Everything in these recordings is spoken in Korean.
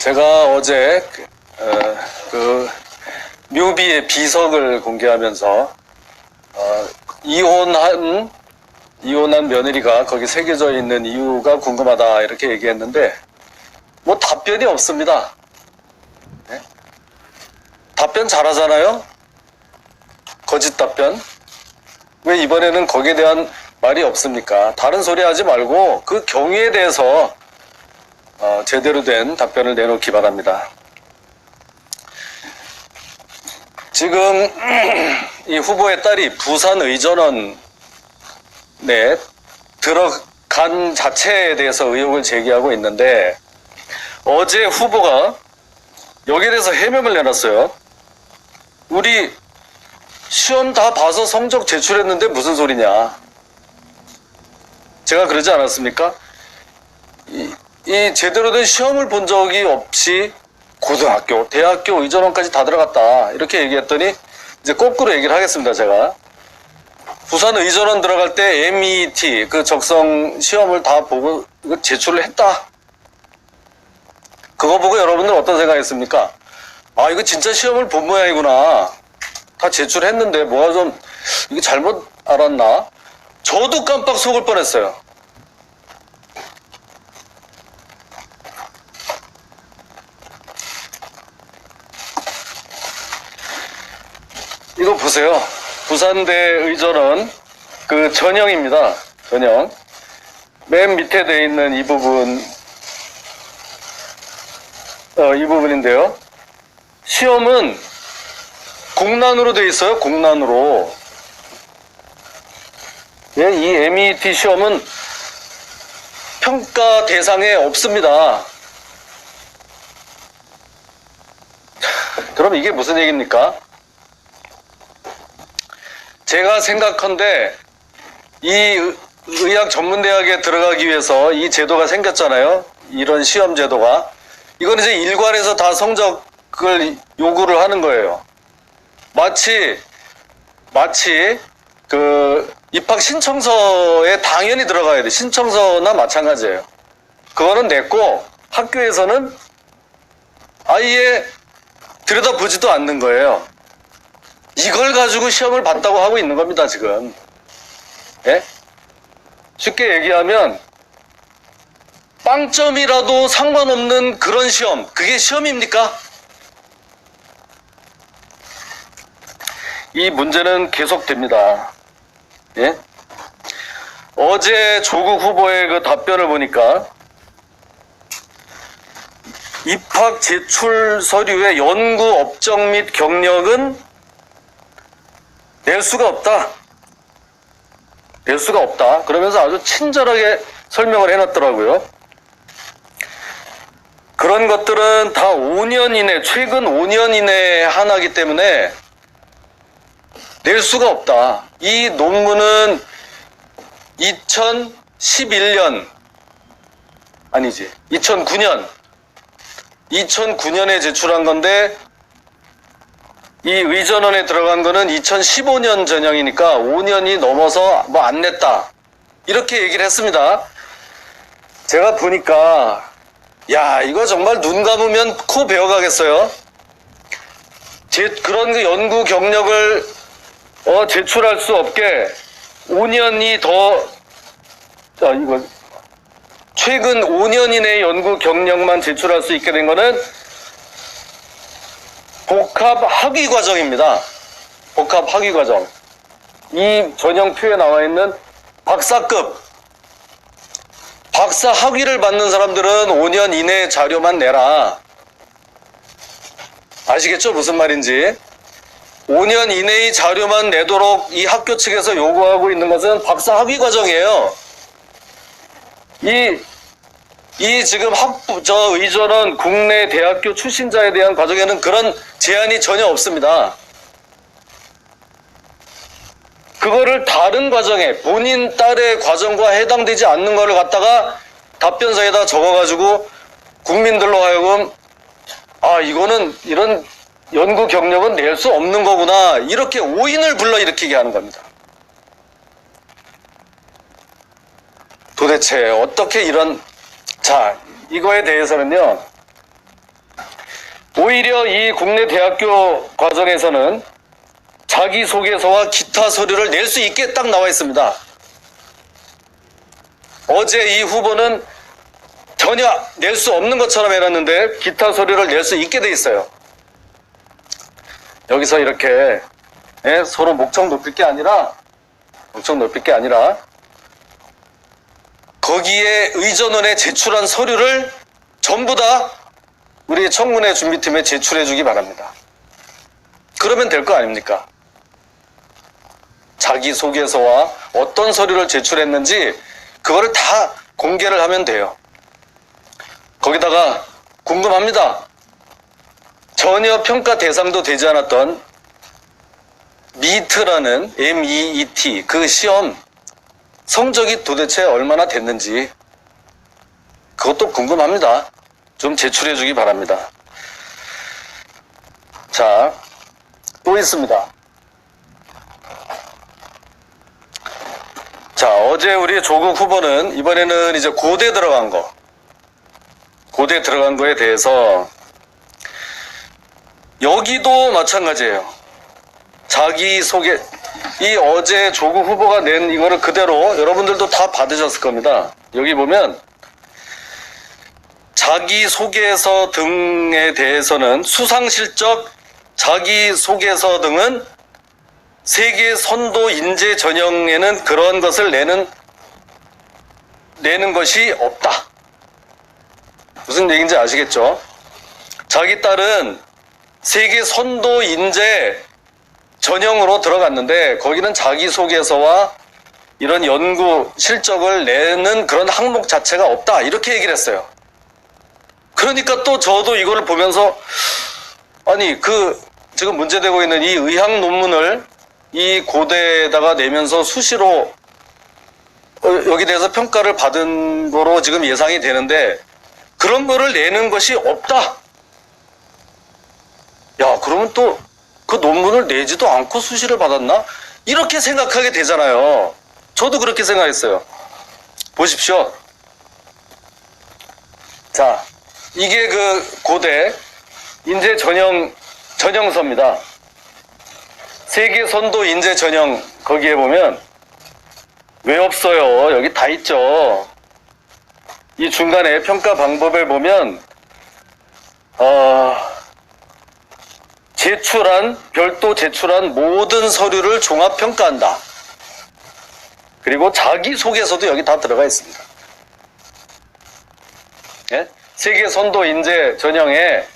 제가 어제 뮤비의 비석을 공개하면서 이혼한 며느리가 거기 새겨져 있는 이유가 궁금하다 이렇게 얘기했는데 뭐 답변이 없습니다. 네? 답변 잘하잖아요. 거짓 답변. 왜 이번에는 거기에 대한 말이 없습니까? 다른 소리 하지 말고 그 경위에 대해서 제대로 된 답변을 내놓기 바랍니다. 지금 이 후보의 딸이 부산의전원에 들어간 자체에 대해서 의혹을 제기하고 있는데 어제 후보가 여기에 대해서 해명을 내놨어요. 우리 시험 다 봐서 성적 제출했는데 무슨 소리냐. 제가 그러지 않았습니까? 이 제대로 된 시험을 본 적이 없이 고등학교, 대학교 의전원까지 다 들어갔다 이렇게 얘기했더니 이제 거꾸로 얘기를 하겠습니다. 제가 부산 의전원 들어갈 때 MET 그 적성 시험을 다 보고 제출을 했다. 그거 보고 여러분들 어떤 생각했습니까? 아, 이거 진짜 시험을 본 모양이구나. 다 제출했는데 뭐가 좀 이게 잘못 알았나? 저도 깜빡 속을 뻔했어요. 이거 보세요. 부산대 의전원 그 전형입니다. 전형. 맨 밑에 돼 있는 이 부분, 이 부분인데요. 시험은 공란으로 돼 있어요. 공란으로. 예, 이 MET 시험은 평가 대상에 없습니다. 그럼 이게 무슨 얘기입니까? 제가 생각한데 이 의학 전문대학에 들어가기 위해서 이 제도가 생겼잖아요. 이런 시험 제도가. 이건 이제 일괄해서 다 성적을 요구를 하는 거예요. 마치 그 입학 신청서에 당연히 들어가야 돼. 신청서나 마찬가지예요. 그거는 냈고 학교에서는 아예 들여다보지도 않는 거예요. 이걸 가지고 시험을 봤다고 하고 있는 겁니다, 지금. 예? 쉽게 얘기하면 빵점이라도 상관없는 그런 시험, 그게 시험입니까? 이 문제는 계속됩니다. 예? 어제 조국 후보의 그 답변을 보니까 입학 제출 서류의 연구 업적 및 경력은 낼 수가 없다. 낼 수가 없다. 그러면서 아주 친절하게 설명을 해놨더라고요. 그런 것들은 다 5년 이내, 최근 5년 이내에 하나이기 때문에 낼 수가 없다. 이 논문은 2011년, 아니지, 2009년에 제출한 건데 이 의전원에 들어간 거는 2015년 전형이니까 5년이 넘어서 뭐 안 냈다. 이렇게 얘기를 했습니다. 제가 보니까 야, 이거 정말 눈 감으면 코 베어가겠어요. 그런 그 연구 경력을 제출할 수 없게 5년이 이거 최근 5년 이내 연구 경력만 제출할 수 있게 된 거는 복합 학위 과정입니다. 복합 학위 과정. 이 전형표에 나와 있는 박사급, 박사 학위를 받는 사람들은 5년 이내 자료만 내라. 아시겠죠? 무슨 말인지. 5년 이내의 자료만 내도록 이 학교 측에서 요구하고 있는 것은 박사 학위 과정이에요. 이 지금 의전원 국내 대학교 출신자에 대한 과정에는 그런 제한이 전혀 없습니다. 그거를 다른 과정에 본인 딸의 과정과 해당되지 않는 거를 갖다가 답변서에다 적어가지고 국민들로 하여금 이거는 이런 연구 경력은 낼 수 없는 거구나 이렇게 오인을 불러일으키게 하는 겁니다. 도대체 어떻게 이거에 대해서는요, 오히려 이 국내 대학교 과정에서는 자기소개서와 기타 서류를 낼 수 있게 딱 나와 있습니다. 어제 이 후보는 전혀 낼 수 없는 것처럼 해놨는데 기타 서류를 낼 수 있게 돼 있어요. 여기서 이렇게 서로 목청 높일 게 아니라 거기에 의전원에 제출한 서류를 전부 다 우리 청문회 준비팀에 제출해 주기 바랍니다. 그러면 될 거 아닙니까? 자기소개서와 어떤 서류를 제출했는지 그거를 다 공개를 하면 돼요. 거기다가 궁금합니다. 전혀 평가 대상도 되지 않았던 MEET라는 MEET 그 시험 성적이 도대체 얼마나 됐는지 그것도 궁금합니다. 좀 제출해 주기 바랍니다. 자, 또 있습니다. 자, 어제 우리 조국 후보는 이번에는 이제 고대 들어간 거에 대해서 여기도 마찬가지예요. 자기소개, 이 어제 조국 후보가 낸 이거를 그대로 여러분들도 다 받으셨을 겁니다. 여기 보면 자기소개서 등에 대해서는 수상실적 자기소개서 등은 세계 선도 인재 전형에는 그런 것을 내는 것이 없다. 무슨 얘기인지 아시겠죠? 자기 딸은 세계 선도 인재 전형으로 들어갔는데 거기는 자기소개서와 이런 연구 실적을 내는 그런 항목 자체가 없다. 이렇게 얘기를 했어요. 그러니까 또 저도 이거를 보면서 아니 지금 문제되고 있는 이 의학 논문을 이 고대에다가 내면서 수시로 여기 대해서 평가를 받은 거로 지금 예상이 되는데 그런 거를 내는 것이 없다. 야, 그러면 또 그 논문을 내지도 않고 수시를 받았나? 이렇게 생각하게 되잖아요. 저도 그렇게 생각했어요. 보십시오. 자, 이게 그 고대 인재 전형서입니다. 세계 선도 인재 전형 거기에 보면 왜 없어요? 여기 다 있죠. 이 중간에 평가 방법을 보면 별도 제출한 모든 서류를 종합 평가한다. 그리고 자기소개서도 여기 다 들어가 있습니다. 예? 세계 선도 인재 전형에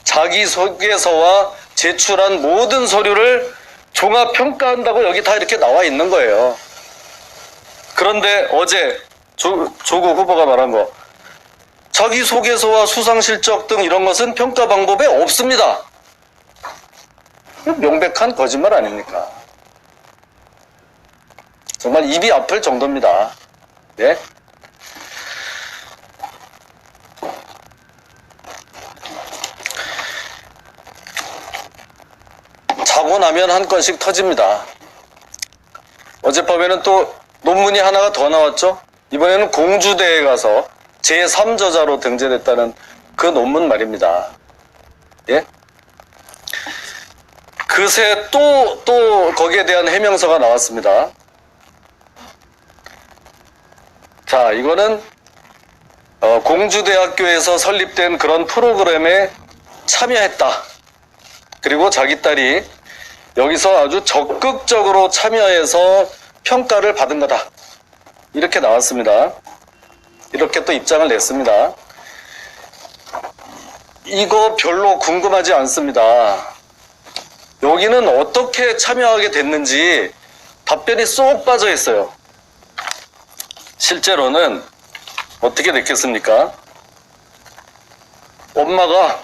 자기소개서와 제출한 모든 서류를 종합 평가한다고 여기 다 이렇게 나와 있는 거예요. 그런데 어제 조국 후보가 말한 거 자기소개서와 수상실적 등 이런 것은 평가 방법에 없습니다. 명백한 거짓말 아닙니까? 정말 입이 아플 정도입니다. 네? 자고 나면 한 건씩 터집니다. 어젯밤에는 또 논문이 하나가 더 나왔죠? 이번에는 공주대에 가서 제3저자로 등재됐다는 그 논문 말입니다. 예? 그새 또 거기에 대한 해명서가 나왔습니다. 자, 이거는 공주대학교에서 설립된 그런 프로그램에 참여했다. 그리고 자기 딸이 여기서 아주 적극적으로 참여해서 평가를 받은 거다. 이렇게 나왔습니다. 이렇게 또 입장을 냈습니다. 이거 별로 궁금하지 않습니다. 여기는 어떻게 참여하게 됐는지 답변이 쏙 빠져 있어요. 실제로는 어떻게 됐겠습니까? 엄마가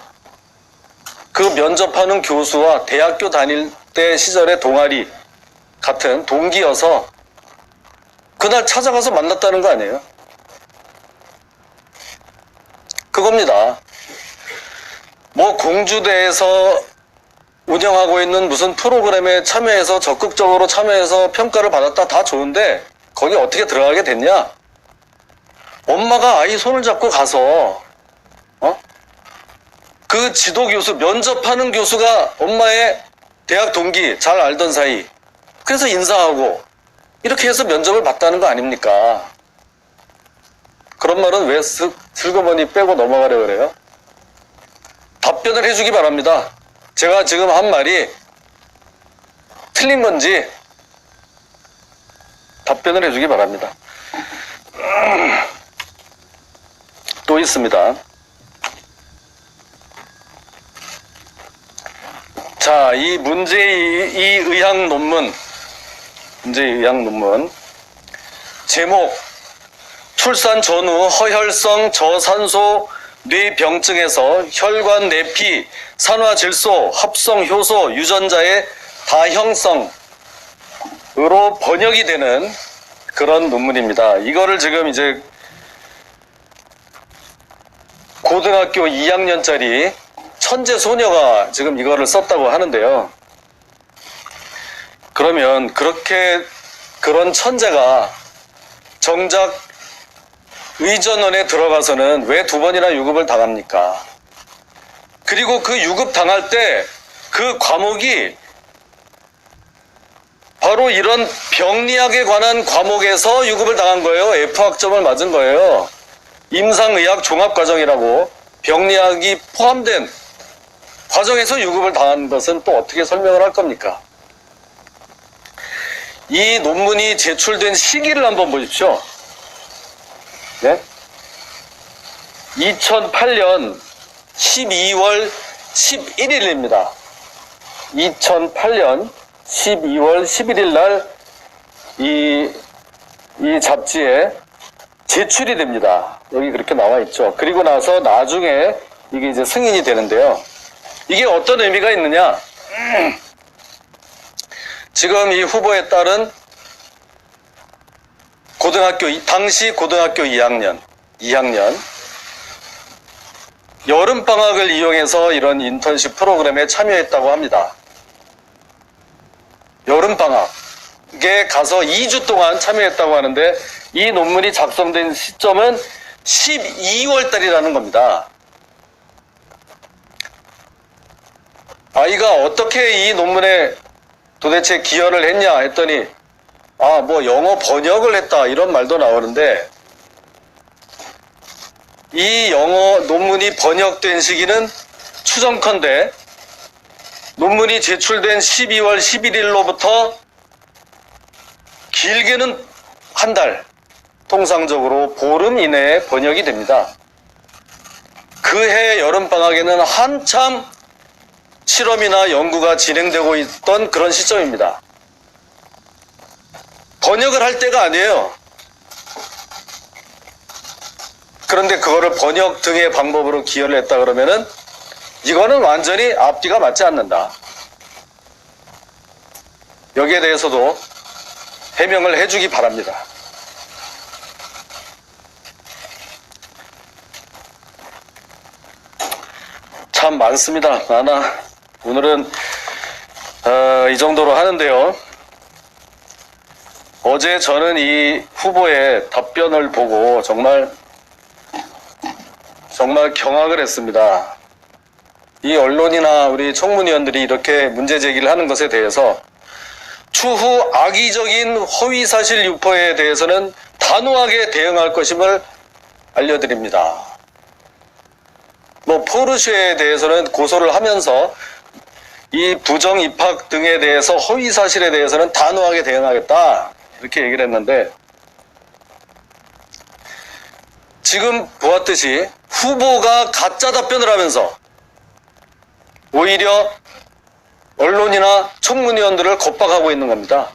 그 면접하는 교수와 대학교 다닐 때 시절의 동아리 같은 동기여서 그날 찾아가서 만났다는 거 아니에요? 그겁니다. 뭐 공주대에서 운영하고 있는 무슨 프로그램에 참여해서 적극적으로 참여해서 평가를 받았다 다 좋은데 거기 어떻게 들어가게 됐냐? 엄마가 아이 손을 잡고 가서 그 그 지도 교수, 면접하는 교수가 엄마의 대학 동기, 잘 알던 사이. 그래서 인사하고 이렇게 해서 면접을 봤다는 거 아닙니까? 그런 말은 왜 슬그머니 빼고 넘어가려고 그래요? 답변을 해주기 바랍니다. 제가 지금 한 말이 틀린 건지 답변을 해주기 바랍니다. 또 있습니다. 자, 이 문제의 의학 논문, 제목, 출산 전후 허혈성 저산소 뇌병증에서 혈관 내피, 산화질소, 합성 효소, 유전자의 다형성으로 번역이 되는 그런 논문입니다. 이거를 지금 이제 고등학교 2학년짜리 천재 소녀가 지금 이거를 썼다고 하는데요. 그러면 그런 천재가 정작 의전원에 들어가서는 왜 2번이나 유급을 당합니까? 그리고 그 유급 당할 때 그 과목이 바로 이런 병리학에 관한 과목에서 유급을 당한 거예요. F학점을 맞은 거예요. 임상의학 종합과정이라고 병리학이 포함된 과정에서 유급을 당한 것은 또 어떻게 설명을 할 겁니까? 이 논문이 제출된 시기를 한번 보십시오. 네? 2008년 12월 11일입니다. 2008년 12월 11일 날 이 잡지에 제출이 됩니다. 여기 그렇게 나와 있죠. 그리고 나서 나중에 이게 이제 승인이 되는데요. 이게 어떤 의미가 있느냐? 지금 이 후보에 따른 당시 고등학교 2학년 여름방학을 이용해서 이런 인턴십 프로그램에 참여했다고 합니다. 여름방학에 가서 2주 동안 참여했다고 하는데 이 논문이 작성된 시점은 12월 달이라는 겁니다. 아이가 어떻게 이 논문에 도대체 기여를 했냐 했더니 뭐 영어 번역을 했다 이런 말도 나오는데 이 영어 논문이 번역된 시기는 추정컨대 논문이 제출된 12월 11일로부터 길게는 한 달, 통상적으로 보름 이내에 번역이 됩니다. 그해 여름방학에는 한참 실험이나 연구가 진행되고 있던 그런 시점입니다. 번역을 할 때가 아니에요. 그런데 그거를 번역 등의 방법으로 기여를 했다 그러면은 이거는 완전히 앞뒤가 맞지 않는다. 여기에 대해서도 해명을 해주기 바랍니다. 참 많습니다. 많아. 오늘은 이 정도로 하는데요. 어제 저는 이 후보의 답변을 보고 정말 경악을 했습니다. 이 언론이나 우리 청문위원들이 이렇게 문제 제기를 하는 것에 대해서 추후 악의적인 허위사실 유포에 대해서는 단호하게 대응할 것임을 알려드립니다. 포르쉐에 대해서는 고소를 하면서 이 부정 입학 등에 대해서 허위 사실에 대해서는 단호하게 대응하겠다 이렇게 얘기를 했는데 지금 보았듯이 후보가 가짜 답변을 하면서 오히려 언론이나 청문위원들을 겁박하고 있는 겁니다.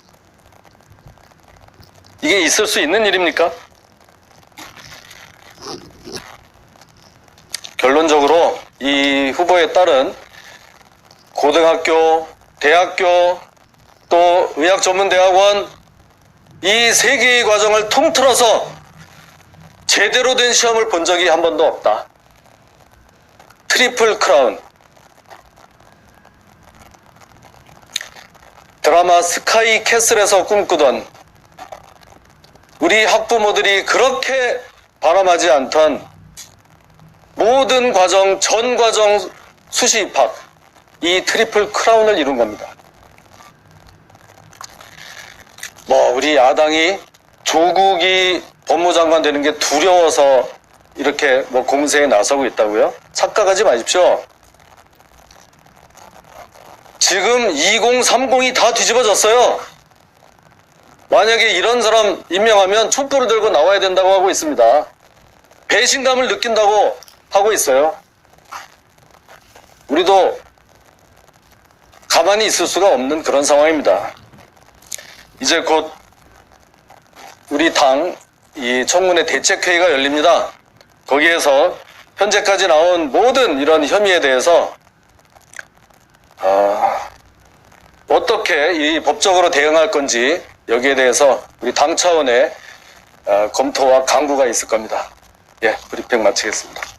이게 있을 수 있는 일입니까? 결론적으로 이 후보에 따른 고등학교, 대학교, 또 의학전문대학원 이 3개의 과정을 통틀어서 제대로 된 시험을 본 적이 한 번도 없다. 트리플 크라운. 드라마 스카이 캐슬에서 꿈꾸던 우리 학부모들이 그렇게 바람하지 않던 모든 과정, 전 과정 수시 입학, 이 트리플 크라운을 이룬 겁니다. 우리 야당이 조국이 법무장관 되는 게 두려워서 이렇게 공세에 나서고 있다고요? 착각하지 마십시오. 지금 2030이 다 뒤집어졌어요. 만약에 이런 사람 임명하면 촛불을 들고 나와야 된다고 하고 있습니다. 배신감을 느낀다고 하고 있어요. 우리도 가만히 있을 수가 없는 그런 상황입니다. 이제 곧 우리 당 이 청문회 대책회의가 열립니다. 거기에서 현재까지 나온 모든 이런 혐의에 대해서 어떻게 이 법적으로 대응할 건지 여기에 대해서 우리 당 차원의 검토와 강구가 있을 겁니다. 예, 브리핑 마치겠습니다.